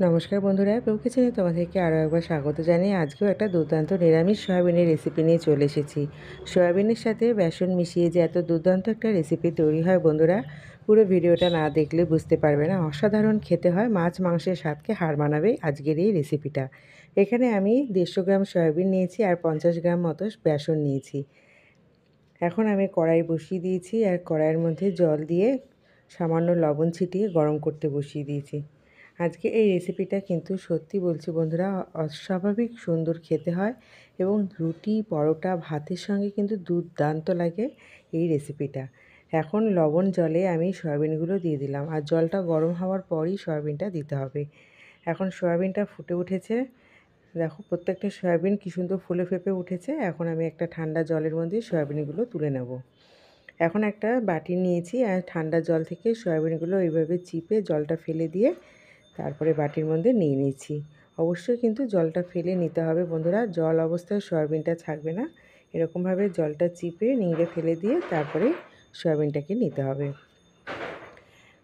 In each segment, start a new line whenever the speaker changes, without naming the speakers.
নমস্কার বন্ধুরা, কেউ কিচেনে তোমাদেরকে আরও একবার স্বাগত জানিয়ে আজকেও একটা দুর্দান্ত নিরামিষ সয়াবিনের রেসিপি নিয়ে চলে এসেছি। সয়াবিনের সাথে বেসন মিশিয়ে যে এত দুর্দান্ত একটা রেসিপি তৈরি হয় বন্ধুরা, পুরো ভিডিওটা না দেখলে বুঝতে পারবে না। অসাধারণ খেতে হয়, মাছ মাংসের স্বাদকে হার মানাবে আজকের এই রেসিপিটা। এখানে আমি 150 গ্রাম সয়াবিন নিয়েছি আর 50 গ্রাম মতো বেসন নিয়েছি। এখন আমি কড়াই বসিয়ে দিয়েছি আর কড়াইয়ের মধ্যে জল দিয়ে সামান্য লবণ ছিটিয়ে গরম করতে বসিয়ে দিয়েছি। আজকে এই রেসিপিটা কিন্তু সত্যি বলছি বন্ধুরা, অস্বাভাবিক সুন্দর খেতে হয় এবং রুটি, পরোটা, ভাতের সঙ্গে কিন্তু দুর্দান্ত লাগে এই রেসিপিটা। এখন লবণ জলে আমি সয়াবিনগুলো দিয়ে দিলাম আর জলটা গরম হওয়ার পরই সয়াবিনটা দিতে হবে। এখন সয়াবিনটা ফুটে উঠেছে, দেখো প্রত্যেকটা সয়াবিন কী সুন্দর ফুলে ফেঁপে উঠেছে। এখন আমি একটা ঠান্ডা জলের মধ্যে সয়াবিনগুলো তুলে নেব। এখন একটা বাটি নিয়েছি আর ঠান্ডা জল থেকে সয়াবিনগুলো এইভাবে চিপে জলটা ফেলে দিয়ে তারপরে বাটির মধ্যে নিয়ে নিয়েছি। অবশ্যই কিন্তু জলটা ফেলে নিতে হবে বন্ধুরা, জল অবস্থায় সয়াবিনটা থাকবে না। এরকমভাবে জলটা চিপে নিংড়ে ফেলে দিয়ে তারপরে সয়াবিনটাকে নিতে হবে।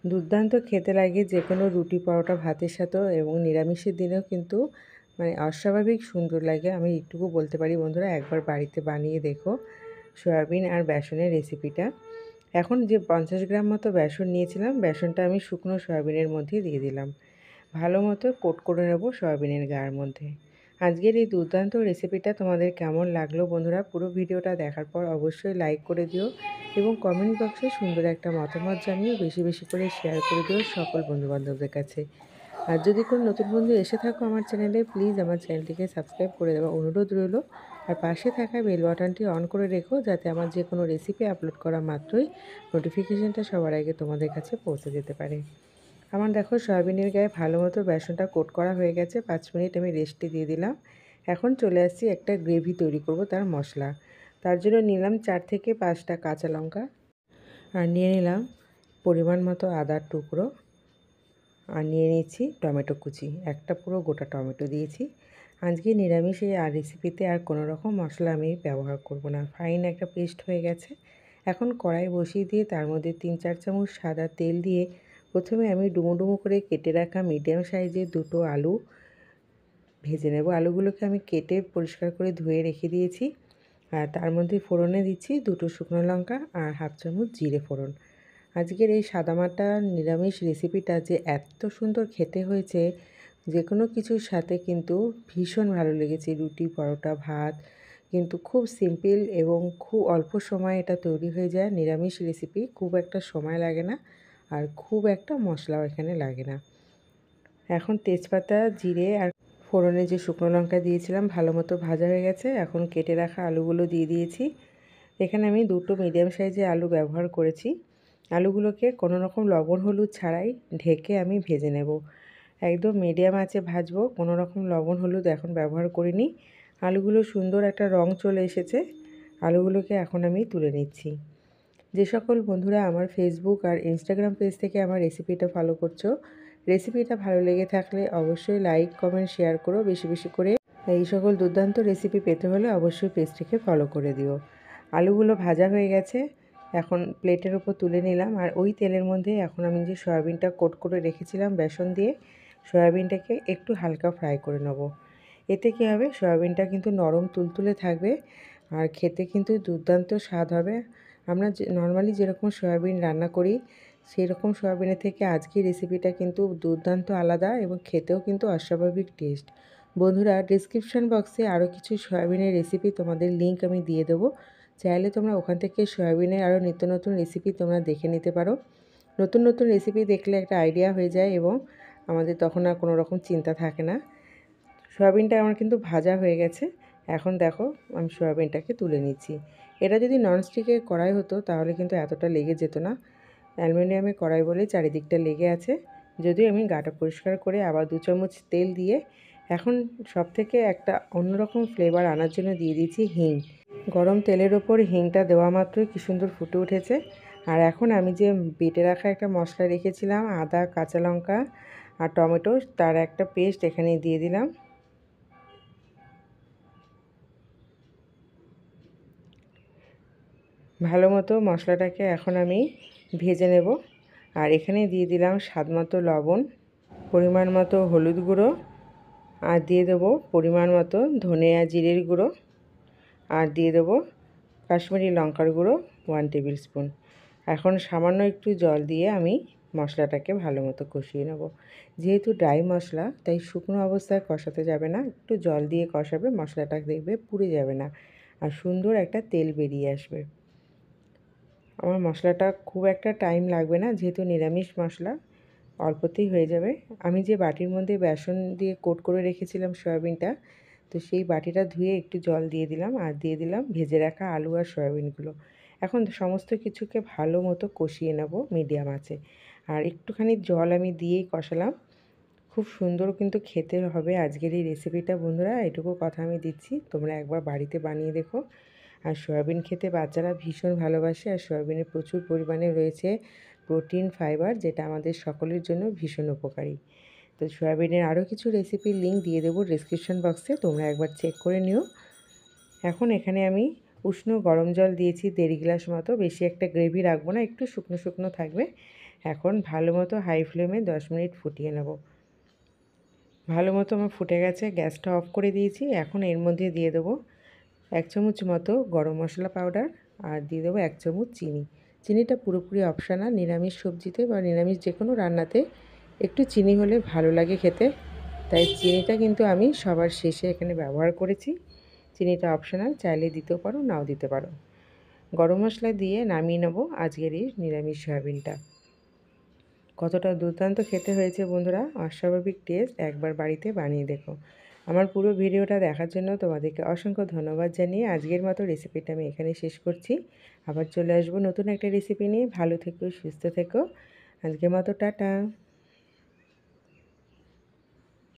দুর্দান্ত খেতে লাগে যে কোনো রুটি, পরোটা, ভাতের সাথেও এবং নিরামিষের দিনেও কিন্তু অস্বাভাবিক সুন্দর লাগে। আমি এইটুকু বলতে পারি বন্ধুরা, একবার বাড়িতে বানিয়ে দেখো সয়াবিন আর বেসনের রেসিপিটা। এখন যে 50 গ্রাম মতো বেসন নিয়েছিলাম, বেসনটা আমি শুকনো সয়াবিনের মধ্যে দিয়ে দিলাম। ভালো মতো কোট করে নেব সয়াবিনের গায়ের মধ্যে। আজকের এই দুর্দান্ত রেসিপিটা তোমাদের কেমন লাগলো বন্ধুরা, পুরো ভিডিওটা দেখার পর অবশ্যই লাইক করে দিও এবং কমেন্ট বক্সে সুন্দর একটা মতামত জানিয়ে বেশি বেশি করে শেয়ার করে দিও সকল বন্ধুবান্ধবদের কাছে। আর যদি কোনো নতুন বন্ধু এসে থাকো আমার চ্যানেলে, প্লিজ আমার চ্যানেলটিকে সাবস্ক্রাইব করে দেওয়া অনুরোধ রইল। আর পাশে থাকা বেল বাটনটি অন করে রেখো, যাতে আমার যে কোনো রেসিপি আপলোড করা মাত্রই নোটিফিকেশানটা সবার আগে তোমাদের কাছে পৌঁছে যেতে পারে। আমার দেখো সয়াবিনের গায়ে ভালো মতো বেসনটা কোট করা হয়ে গেছে। 5 মিনিট আমি রেস্টে দিয়ে দিলাম। এখন চলে আসছি একটা গ্রেভি তৈরি করব, তার মশলা। তার জন্য নিলাম 4 থেকে 5টা কাঁচা লঙ্কা আর নিয়ে নিলাম পরিমাণ মতো আদার টুকরো আর নিয়ে নিয়েছি টমেটো কুচি, একটা পুরো গোটা টমেটো দিয়েছি। আজকে নিরামিষ এই রেসিপিতে আর কোনো রকম মশলা আমি ব্যবহার করব না, ফাইন একটা পেস্ট হয়ে গেছে। এখন কড়াই বসিয়ে দিয়ে তার মধ্যে 3-4 চামচ সাদা তেল দিয়ে প্রথমে আমি ডুমো ডুমো করে কেটে রাখা মিডিয়াম সাইজের 2টো আলু ভেজে নেব। আলুগুলোকে আমি কেটে পরিষ্কার করে ধুয়ে রেখে দিয়েছি। আর তার মধ্যে ফোড়নে দিচ্ছি 2টো শুকনো লঙ্কা আর 1/2 চামচ জিরে ফোড়ন। আজকের এই সাদামাটা নিরামিষ রেসিপিটা যে এত সুন্দর খেতে হয়েছে, যে কোনো কিছুর সাথে কিন্তু ভীষণ ভালো লেগেছে। রুটি, পরোটা, ভাত, কিন্তু খুব সিম্পল এবং খুব অল্প সময়ে এটা তৈরি হয়ে যায়। নিরামিষ রেসিপি, খুব একটা সময় লাগে না আর খুব একটা মশলাও এখানে লাগে না। এখন তেজপাতা, জিরে আর ফোড়নে যে শুকনো লঙ্কা দিয়েছিলাম ভালো মতো ভাজা হয়ে গেছে। এখন কেটে রাখা আলুগুলো দিয়ে দিয়েছি। এখানে আমি 2টো মিডিয়াম সাইজের আলু ব্যবহার করেছি। আলুগুলোকে কোনো রকম লবণ হলুদ ছাড়াই ঢেকে আমি ভেজে নেব। একদম মিডিয়াম আঁচে ভাজবো, কোনো রকম লবণ হলুদ এখন ব্যবহার করিনি। আলুগুলো সুন্দর একটা রং চলে এসেছে। আলুগুলোকে এখন আমি তুলে নিচ্ছি। যে সকল বন্ধুরা আমার ফেসবুক আর ইনস্টাগ্রাম পেজ থেকে আমার রেসিপিটা ফলো করছো, রেসিপিটা ভালো লেগে থাকলে অবশ্যই লাইক, কমেন্ট, শেয়ার করো বেশি বেশি করে। এই সকল দুর্দান্ত রেসিপি পেতে হলে অবশ্যই পেজটিকে ফলো করে দিও। আলুগুলো ভাজা হয়ে গেছে, এখন প্লেটের ওপর তুলে নিলাম। আর ওই তেলের মধ্যে এখন আমি যে সয়াবিনটা কোট করে রেখেছিলাম বেসন দিয়ে, সয়াবিনটাকে একটু হালকা ফ্রাই করে নেব। এতে কী হবে, সয়াবিনটা কিন্তু নরম তুলতুলে থাকবে আর খেতে কিন্তু দুর্দান্ত স্বাদ হবে। আমরা যে নর্মালি যেরকম সয়াবিন রান্না করি সেই রকম সয়াবিনের থেকে আজকের রেসিপিটা কিন্তু দুর্দান্ত আলাদা এবং খেতেও কিন্তু অস্বাভাবিক টেস্ট। বন্ধুরা, ডিসক্রিপশান বক্সে আরও কিছু সয়াবিনের রেসিপি তোমাদের লিঙ্ক আমি দিয়ে দেবো। চাইলে তোমরা ওখান থেকে সয়াবিনের আরও নিত্য নতুন রেসিপি তোমরা দেখে নিতে পারো। নতুন নতুন রেসিপি দেখলে একটা আইডিয়া হয়ে যায় এবং আমাদের তখন আর কোনো রকম চিন্তা থাকে না। সয়াবিনটা আমার কিন্তু ভাজা হয়ে গেছে। এখন দেখো আমি সয়াবিনটাকে তুলে নিচ্ছি। এটা যদি ননস্টিকের কড়াই হতো তাহলে কিন্তু এতটা লেগে যেত না। অ্যালুমিনিয়ামের কড়াই বলে চারিদিকটা লেগে আছে। যদিও আমি গাটা পরিষ্কার করে আবার 2 চামচ তেল দিয়ে এখন সবথেকে একটা অন্যরকম ফ্লেভার আনার জন্য দিয়ে দিয়েছি হিং। গরম তেলের ওপর হিংটা দেওয়া মাত্রই কী সুন্দর ফুটে উঠেছে। আর এখন আমি যে বেটে রাখা একটা মশলা রেখেছিলাম, আদা, কাঁচা লঙ্কা আর টমেটো, তার একটা পেস্ট এখানে দিয়ে দিলাম। ভালো মতো মশলাটাকে এখন আমি ভেজে নেব। আর এখানে দিয়ে দিলাম স্বাদ মতো লবণ, পরিমাণ মতো হলুদ গুঁড়ো, আর দিয়ে দেবো পরিমাণ মতো ধনে আর জিরের গুঁড়ো, আর দিয়ে দেবো কাশ্মীরি লঙ্কার গুঁড়ো 1 টেবিল স্পুন। এখন সামান্য একটু জল দিয়ে আমি মশলাটাকে ভালো মতো কষিয়ে নেব। যেহেতু ড্রাই মশলা তাই শুকনো অবস্থায় কষাতে যাবে না, একটু জল দিয়ে কষাবে, মশলাটা দেখবে পুড়ে যাবে না আর সুন্দর একটা তেল বেরিয়ে আসবে। আমার মশলাটা খুব একটা টাইম লাগবে না, যেহেতু নিরামিষ মশলা অল্পতেই হয়ে যাবে। আমি যে বাটির মধ্যে বেসন দিয়ে কোট করে রেখেছিলাম সয়াবিনটা, তো সেই বাটিটা ধুয়ে একটু জল দিয়ে দিলাম আর দিয়ে দিলাম ভেজে রাখা আলু আর সয়াবিনগুলো। এখন সমস্ত কিছুকে ভালো মতো কষিয়ে নেব মিডিয়াম আঁচে, আর একটুখানি জল আমি দিয়েই কষালাম। খুব সুন্দর কিন্তু খেতে হবে আজকের এই রেসিপিটা বন্ধুরা, এটুকু কথা আমি দিচ্ছি, তোমরা একবার বাড়িতে বানিয়ে দেখো। আর সয়াবিন খেতে বাচ্চারা ভীষণ ভালোবাসে, আর সয়াবিনে প্রচুর পরিমাণে রয়েছে প্রোটিন, ফাইবার, যেটা আমাদের সকলের জন্য ভীষণ উপকারী। তো সয়াবিনের আরও কিছু রেসিপির লিঙ্ক দিয়ে দেবো ডেসক্রিপশন বক্সে, তোমরা একবার চেক করে নিও। এখন এখানে আমি উষ্ণ গরম জল দিয়েছি 1.5 গ্লাস মতো, বেশি একটা গ্রেভি রাখবো না, একটু শুকনো শুকনো থাকবে। এখন ভালো মতো হাই ফ্লেমে 10 মিনিট ফুটিয়ে নেব। ভালো মতো আমার ফুটে গেছে, গ্যাসটা অফ করে দিয়েছি। এখন এর মধ্যে দিয়ে দেবো 1 চামচ মতো গরম মশলা পাউডার, আর দিয়ে দেবো 1 চামচ চিনি। চিনিটা পুরোপুরি অপশনাল, নিরামিষ সবজিতে বা নিরামিষ যে কোনো রান্নাতে একটু চিনি হলে ভালো লাগে খেতে, তাই চিনিটা কিন্তু আমি সবার শেষে এখানে ব্যবহার করেছি। চিনিটা অপশনাল, চাইলে দিতেও পারো, নাও দিতে পারো। গরম মশলা দিয়ে নামিয়ে নেবো আজকের এই নিরামিষ সয়াবিনটা। কতটা দুর্দান্ত খেতে হয়েছে বন্ধুরা, অস্বাভাবিক টেস্ট, একবার বাড়িতে বানিয়ে দেখো। আমার পুরো ভিডিওটা দেখার জন্য তোমাদেরকে অসংখ্য ধন্যবাদ জানিয়ে আজকের মতো রেসিপিটা আমি এখানে শেষ করছি। আবার চলে আসবো নতুন একটা রেসিপি নিয়ে। ভালো থেকো, সুস্থ থেকো। আজকের মতো টাটা।